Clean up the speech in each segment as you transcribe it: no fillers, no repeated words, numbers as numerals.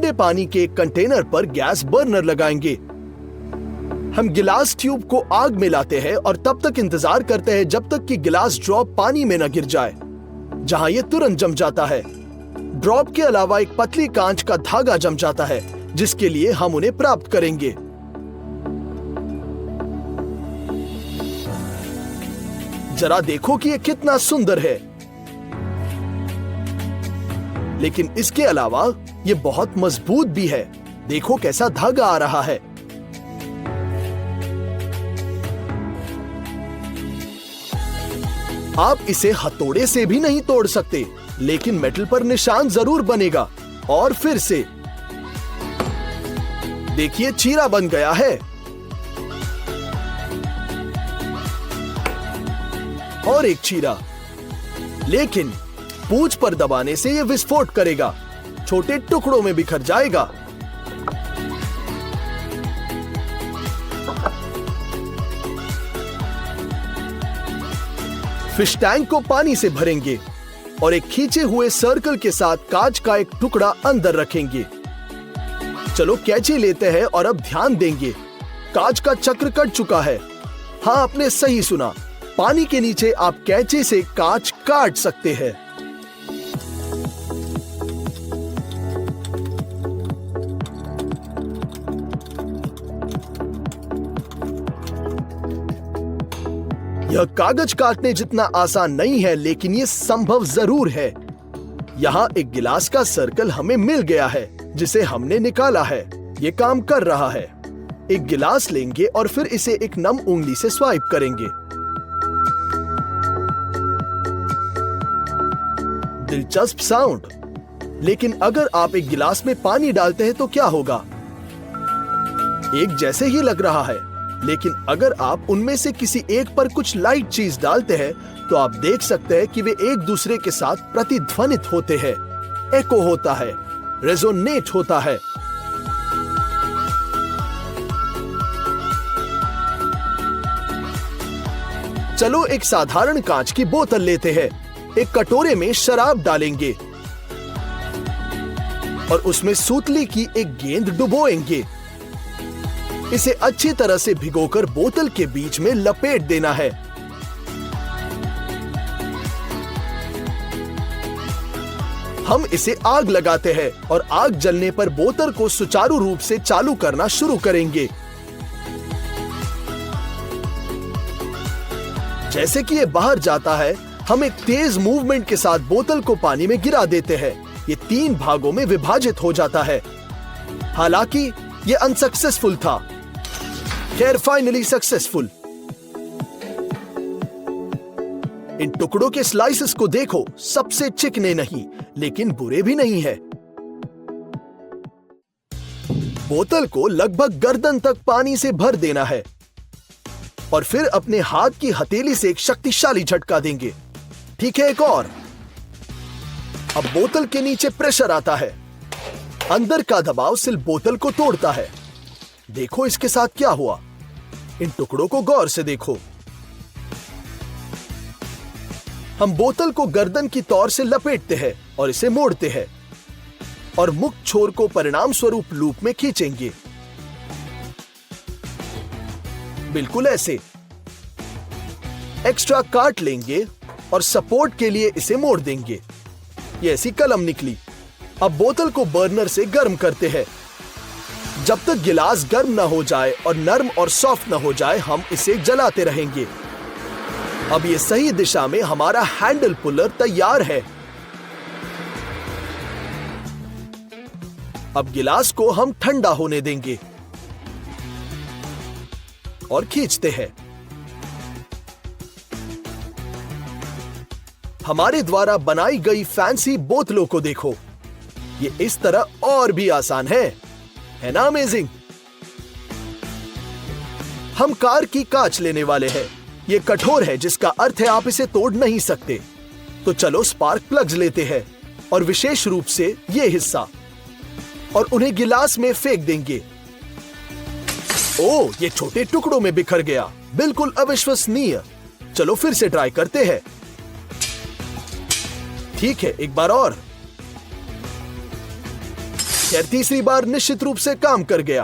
ठंडे पानी के एक कंटेनर पर गैस बर्नर लगाएंगे। हम गिलास ट्यूब को आग में लाते हैं और तब तक इंतजार करते हैं जब तक कि गिलास ड्रॉप पानी में न गिर जाए, जहां यह तुरंत जम जाता है। ड्रॉप के अलावा एक पतली कांच का धागा जम जाता है, जिसके लिए हम उन्हें प्राप्त करेंगे। जरा देखो कि यह कितना सुंदर है। लेकिन इसके अलावा यह बहुत मजबूत भी है। देखो कैसा धागा आ रहा है। आप इसे हथौड़े से भी नहीं तोड़ सकते, लेकिन मेटल पर निशान जरूर बनेगा। और फिर से देखिए, चीरा बन गया है। और एक चीरा, लेकिन पूंछ पर दबाने से यह विस्फोट करेगा, छोटे टुकड़ों में बिखर जाएगा। फिश टैंक को पानी से भरेंगे और एक खींचे हुए सर्कल के साथ कांच का एक टुकड़ा अंदर रखेंगे। चलो कैंची लेते हैं और अब ध्यान देंगे। कांच का चक्र कट चुका है। हाँ, आपने सही सुना। पानी के नीचे आप कैंची से कांच काट सकते हैं। यह कागज काटने जितना आसान नहीं है, लेकिन यह संभव जरूर है। यहाँ एक गिलास का सर्कल हमें मिल गया है, जिसे हमने निकाला है। यह काम कर रहा है। एक गिलास लेंगे और फिर इसे एक नम उंगली से स्वाइप करेंगे। दिलचस्प साउंड। लेकिन अगर आप एक गिलास में पानी डालते हैं तो क्या होगा? एक जैसे ही लग रहा है, लेकिन अगर आप उनमें से किसी एक पर कुछ लाइट चीज डालते हैं तो आप देख सकते हैं कि वे एक दूसरे के साथ प्रतिध्वनित होते हैं, एको होता है, रेजोनेट होता है। चलो एक साधारण कांच की बोतल लेते हैं। एक कटोरे में शराब डालेंगे और उसमें सूतली की एक गेंद डुबोएंगे। इसे अच्छी तरह से भिगोकर बोतल के बीच में लपेट देना है। हम इसे आग लगाते हैं और आग जलने पर बोतल को सुचारू रूप से चालू करना शुरू करेंगे। जैसे कि ये बाहर जाता है, हम एक तेज मूवमेंट के साथ बोतल को पानी में गिरा देते हैं। ये 3 भागों में विभाजित हो जाता है। हालांकि ये अनसक्सेसफुल था। खैर, फाइनली सक्सेसफुल। इन टुकड़ों के स्लाइसेस को देखो, सबसे चिकने नहीं, लेकिन बुरे भी नहीं है। बोतल को लगभग गर्दन तक पानी से भर देना है और फिर अपने हाथ की हथेली से एक शक्तिशाली झटका देंगे। ठीक है, एक और। अब बोतल के नीचे प्रेशर आता है। अंदर का दबाव सिल बोतल को तोड़ता है। देखो इसके साथ क्या हुआ। इन टुकड़ों को गौर से देखो। हम बोतल को गर्दन की तौर से लपेटते हैं और इसे मोड़ते हैं और मुक्त छोर को परिणाम स्वरूप लूप में खींचेंगे, बिल्कुल ऐसे। एक्स्ट्रा काट लेंगे और सपोर्ट के लिए इसे मोड़ देंगे। ये ऐसी कलम निकली। अब बोतल को बर्नर से गर्म करते हैं। जब तक गिलास गर्म न हो जाए और नरम और सॉफ्ट न हो जाए, हम इसे जलाते रहेंगे। अब ये सही दिशा में हमारा हैंडल पुलर तैयार है। अब गिलास को हम ठंडा होने देंगे और खींचते हैं। हमारे द्वारा बनाई गई फैंसी बोतलों को देखो। ये इस तरह और भी आसान है ना? अमेजिंग। हम कार की कांच लेने वाले हैं। ये कठोर है, जिसका अर्थ है आप इसे तोड़ नहीं सकते। तो चलो स्पार्क प्लग्स लेते हैं और विशेष रूप से ये हिस्सा, और उन्हें गिलास में फेंक देंगे। ओह, ये छोटे टुकड़ों में बिखर गया। बिल्कुल अविश्वसनीय। चलो फिर से ट्राई करते हैं। ठीक है, एक बार और। खैर तीसरी बार निश्चित रूप से काम कर गया।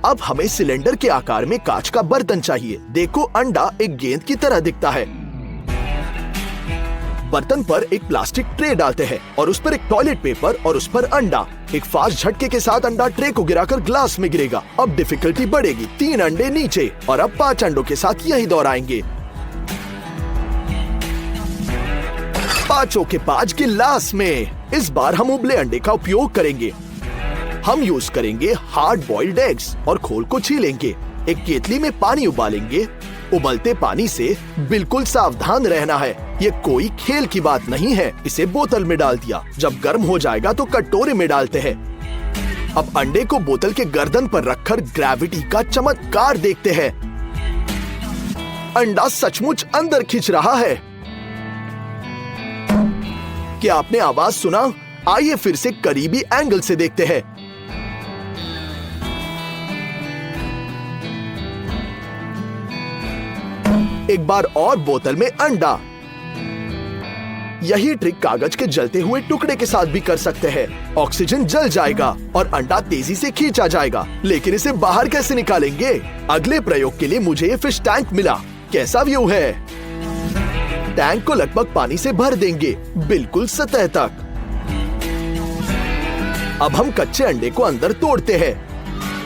अब हमें सिलेंडर के आकार में कांच का बर्तन चाहिए। देखो अंडा एक गेंद की तरह दिखता है। बर्तन पर एक प्लास्टिक ट्रे डालते हैं और उस पर एक टॉयलेट पेपर और उस पर अंडा। एक फास्ट झटके के साथ अंडा ट्रे को गिराकर ग्लास में गिरेगा। अब डिफिकल्टी बढ़ेगी। 3 अंडे नीचे और अब 5 अंडों के साथ यही दोहराएंगे। 5 के 5 गिलास में। इस बार हम उबले अंडे का उपयोग करेंगे। हम यूज करेंगे हार्ड बॉइल्ड एग्स और खोल को छीलेंगे। एक केतली में पानी उबालेंगे। उबलते पानी से बिल्कुल सावधान रहना है। ये कोई खेल की बात नहीं है। इसे बोतल में डाल दिया। जब गर्म हो जाएगा तो कटोरे में डालते हैं। अब अंडे को बोतल के गर्दन पर रखकर ग्रेविटी का चमत्कार देखते हैं। अंडा सचमुच अंदर खिंच रहा है। क्या आपने आवाज सुना? आइए फिर से करीबी एंगल से देखते हैं। एक बार और बोतल में अंडा। यही ट्रिक कागज के जलते हुए टुकड़े के साथ भी कर सकते हैं। ऑक्सीजन जल जाएगा और अंडा तेजी से खींचा जाएगा। लेकिन इसे बाहर कैसे निकालेंगे? अगले प्रयोग के लिए मुझे ये फिश टैंक मिला। कैसा व्यू है? टैंक को लगभग पानी से भर देंगे, बिल्कुल सतह तक। अब हम कच्चे अंडे को अंदर तोड़ते हैं।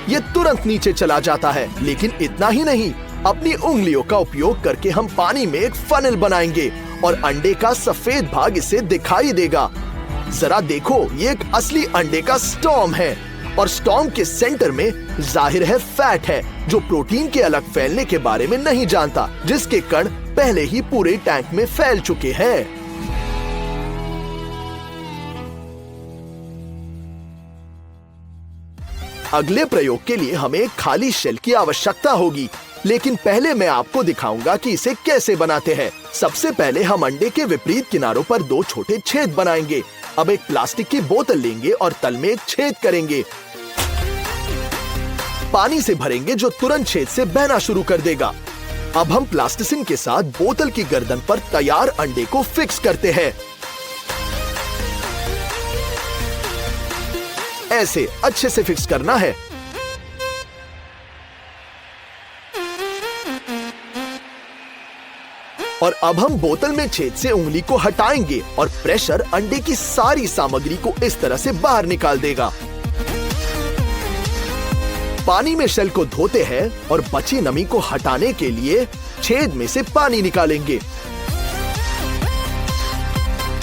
ये तुरंत नीचे चला जाता है। लेकिन इतना ही नहीं, अपनी उंगलियों का उपयोग करके हम पानी में एक फनल बनाएंगे और अंडे का सफेद भाग इसे दिखाई देगा। जरा देखो, ये एक असली अंडे का स्टॉर्म है और स्टॉर्म के सेंटर में जाहिर है फैट है, जो प्रोटीन के अलग फैलने के बारे में नहीं जानता, जिसके कण पहले ही पूरे टैंक में फैल चुके हैं। अगले प्रयोग के लिए हमें एक खाली शेल की आवश्यकता होगी। लेकिन पहले मैं आपको दिखाऊंगा कि इसे कैसे बनाते हैं। सबसे पहले हम अंडे के विपरीत किनारों पर 2 छोटे छेद बनाएंगे। अब एक प्लास्टिक की बोतल लेंगे और तल में एक छेद करेंगे। पानी से भरेंगे जो तुरंत छेद से बहना शुरू कर देगा। अब हम प्लास्टिसिन के साथ बोतल की गर्दन पर तैयार अंडे को फिक्स करते हैं। ऐसे अच्छे से फिक्स करना है। और अब हम बोतल में छेद से उंगली को हटाएंगे और प्रेशर अंडे की सारी सामग्री को इस तरह से बाहर निकाल देगा। पानी में शेल को धोते हैं और बची नमी को हटाने के लिए छेद में से पानी निकालेंगे।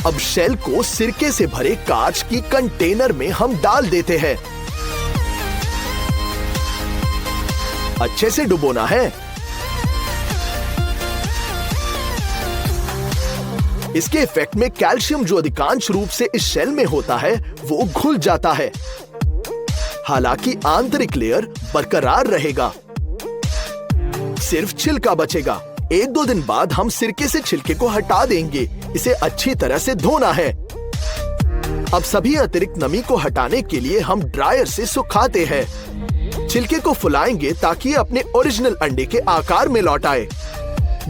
अब शेल को सिरके से भरे कांच की कंटेनर में हम डाल देते हैं। अच्छे से डुबोना है। इसके इफेक्ट में कैल्शियम जो अधिकांश रूप से इस शेल में होता है वो घुल जाता है। हालांकि आंतरिक लेयर बरकरार रहेगा, सिर्फ छिलका बचेगा। 1-2 दिन बाद हम सिरके से छिलके को हटा देंगे। इसे अच्छी तरह से धोना है। अब सभी अतिरिक्त नमी को हटाने के लिए हम ड्रायर से सुखाते हैं। छिलके को फुलाएंगे ताकि अपने ओरिजिनल अंडे के आकार में लौट आए।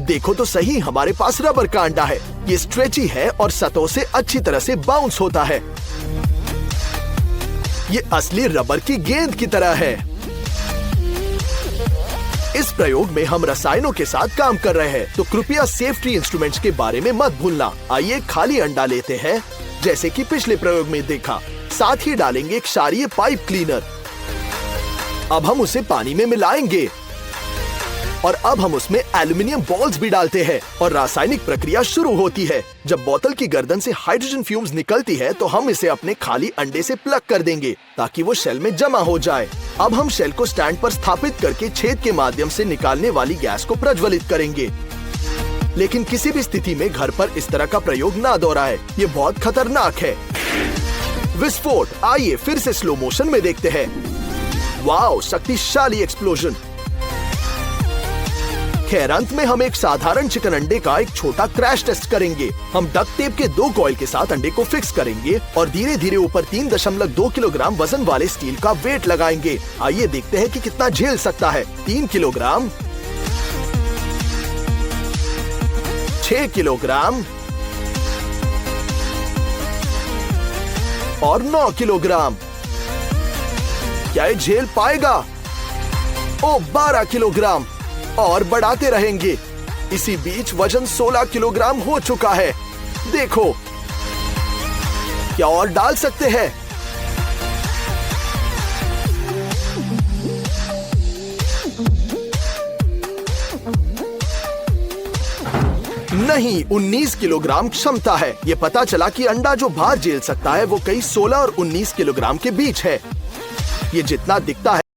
देखो तो सही, हमारे पास रबर का अंडा है। ये स्ट्रेची है और सतह से अच्छी तरह से बाउंस होता है। ये असली रबर की गेंद की तरह है। इस प्रयोग में हम रसायनों के साथ काम कर रहे हैं, तो कृपया सेफ्टी इंस्ट्रूमेंट्स के बारे में मत भूलना। आइए खाली अंडा लेते हैं, जैसे कि पिछले प्रयोग में देखा। साथ ही डालेंगे एक क्षारीय पाइप क्लीनर। अब हम उसे पानी में मिलाएंगे और अब हम उसमें एल्युमिनियम बॉल्स भी डालते हैं और रासायनिक प्रक्रिया शुरू होती है। जब बोतल की गर्दन से हाइड्रोजन फ्यूम्स निकलती है तो हम इसे अपने खाली अंडे से प्लग कर देंगे ताकि वो शेल में जमा हो जाए। अब हम शेल को स्टैंड पर स्थापित करके छेद के माध्यम से निकालने वाली गैस को प्रज्वलित करेंगे। लेकिन किसी भी स्थिति में घर पर इस तरह का प्रयोग ना दोहराएं, ये बहुत खतरनाक है। विस्फोट। आइए फिर से स्लो मोशन में देखते हैं। वाओ, शक्तिशाली एक्सप्लोजन। खैर, अंत में हम एक साधारण चिकन अंडे का एक छोटा क्रैश टेस्ट करेंगे। हम डक्ट टेप के 2 कॉइल के साथ अंडे को फिक्स करेंगे और धीरे धीरे ऊपर 3.2 किलोग्राम वजन वाले स्टील का वेट लगाएंगे। आइए देखते हैं कि कितना झेल सकता है। 3 किलोग्राम, 6 किलोग्राम और 9 किलोग्राम। क्या ये झेल पाएगा? ओ 12 किलोग्राम। और बढ़ाते रहेंगे। इसी बीच वजन 16 किलोग्राम हो चुका है। देखो, क्या और डाल सकते हैं? नहीं, 19 किलोग्राम क्षमता है। यह पता चला कि अंडा जो भार झेल सकता है वो कई 16 और 19 किलोग्राम के बीच है। ये जितना दिखता